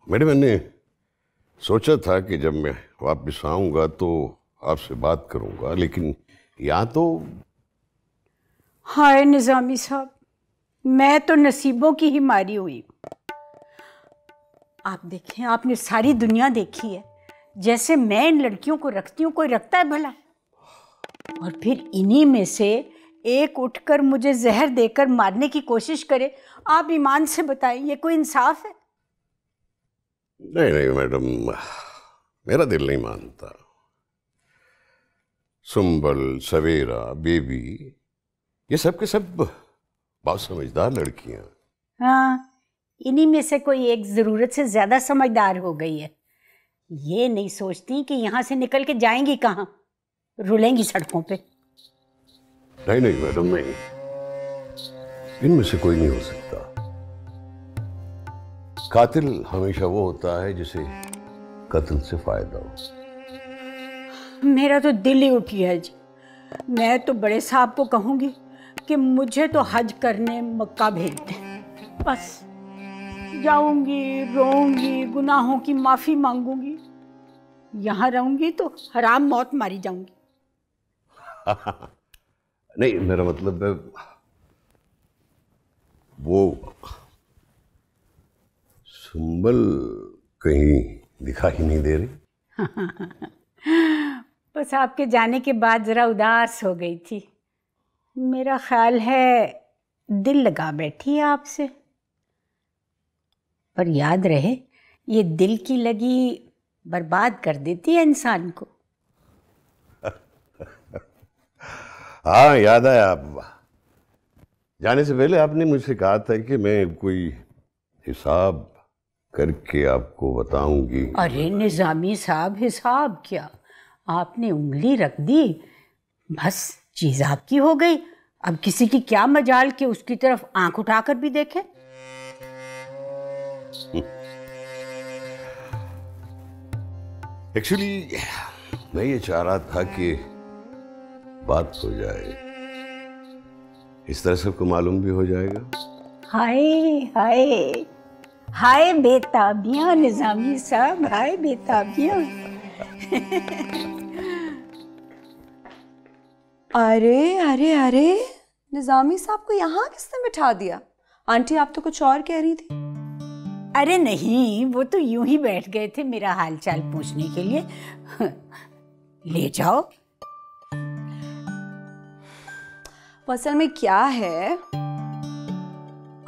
Madam, मैंने सोचा था कि जब मैं वापस आऊंगा तो आपसे बात करूंगा, लेकिन यहाँ तो। हाय निजामी साहब, मैं तो नसीबों की ही मारी हुई। आप देखें, आपने सारी दुनिया देखी है। जैसे मैं इन लड़कियों को रखती हूँ, कोई रखता है भला? और फिर इन्हीं में से एक उठकर मुझे जहर देकर मारने की कोशिश करे। आप ईमान से बताएं, ये कोई इंसाफ है? नहीं नहीं मैडम, मेरा दिल नहीं मानता। सुंबल, सवेरा, बेबी, ये सब के सब बहुत समझदार लड़कियां। हाँ, इन्हीं में से कोई एक जरूरत से ज्यादा समझदार हो गई है। ये नहीं सोचती कि यहां से निकल के जाएंगी कहाँ, रुलेंगी सड़कों पे। नहीं नहीं मैडम, नहीं, इनमें से कोई नहीं हो सकता। कातिल हमेशा वो होता है जिसे कत्ल से फायदा हो। मेरा तो दिल ही उठ गया जी। मैं तो बड़े साहब को कहूंगी कि मुझे तो हज करने मक्का भेज दें। बस जाऊंगी, रोऊंगी, गुनाहों की माफी मांगूंगी। यहां रहूंगी तो हराम मौत मारी जाऊंगी। नहीं, मेरा मतलब है वो सुंबल कहीं दिखाई नहीं दे रही। बस आपके जाने के बाद जरा उदास हो गई थी। मेरा ख्याल है दिल लगा बैठी है आपसे। पर याद रहे, ये दिल की लगी बर्बाद कर देती है इंसान को। हाँ, याद आया। आप जाने से पहले आपने मुझसे कहा था कि मैं कोई हिसाब करके आपको बताऊंगी। अरे निजामी साहब, हिसाब क्या, आपने उंगली रख दी, बस चीज आपकी हो गई। अब किसी की क्या मजाल कि उसकी तरफ आंख उठाकर भी देखे। एक्चुअली मैं ये चाह रहा था कि बात हो जाए, इस तरह सबको मालूम भी हो जाएगा। हाय हाय हाय बेताबियां निजामी साहब, हाय बेताबियां। अरे अरे अरे, निजामी साहब को यहाँ किसने बिठा दिया? आंटी, आप तो कुछ और कह रही थी। अरे नहीं, वो तो यूं ही बैठ गए थे मेरा हालचाल पूछने के लिए। ले जाओ। असल में क्या है,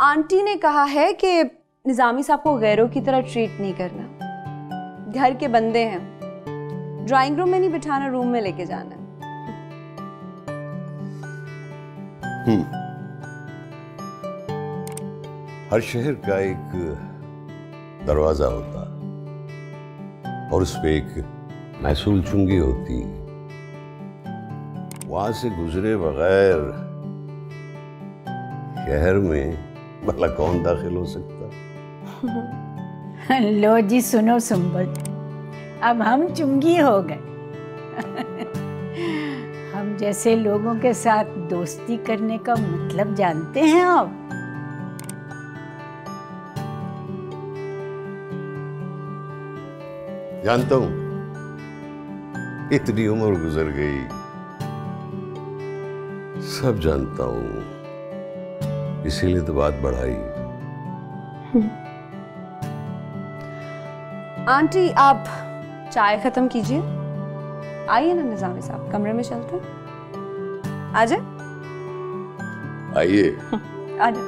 आंटी ने कहा है कि निजामी साहब को गैरों की तरह ट्रीट नहीं करना। घर के बंदे हैं, ड्राइंग रूम में नहीं बिठाना, रूम में लेके जाना है। हर शहर का एक दरवाजा होता और उस पे एक महसूल चुंगी होती। वहां से गुजरे बगैर शहर में भला कौन दाखिल हो सकता? लो जी, सुनो सुंबल, अब हम चुंगी हो गए। हम जैसे लोगों के साथ दोस्ती करने का मतलब जानते हैं आप? जानता हूं, इतनी उम्र गुजर गई, सब जानता हूं, इसीलिए तो बात बढ़ाई। आंटी, आप चाय खत्म कीजिए। आइए ना निजामी साहब, कमरे में चलते हैं। आ जाए। आइए। आ जाए।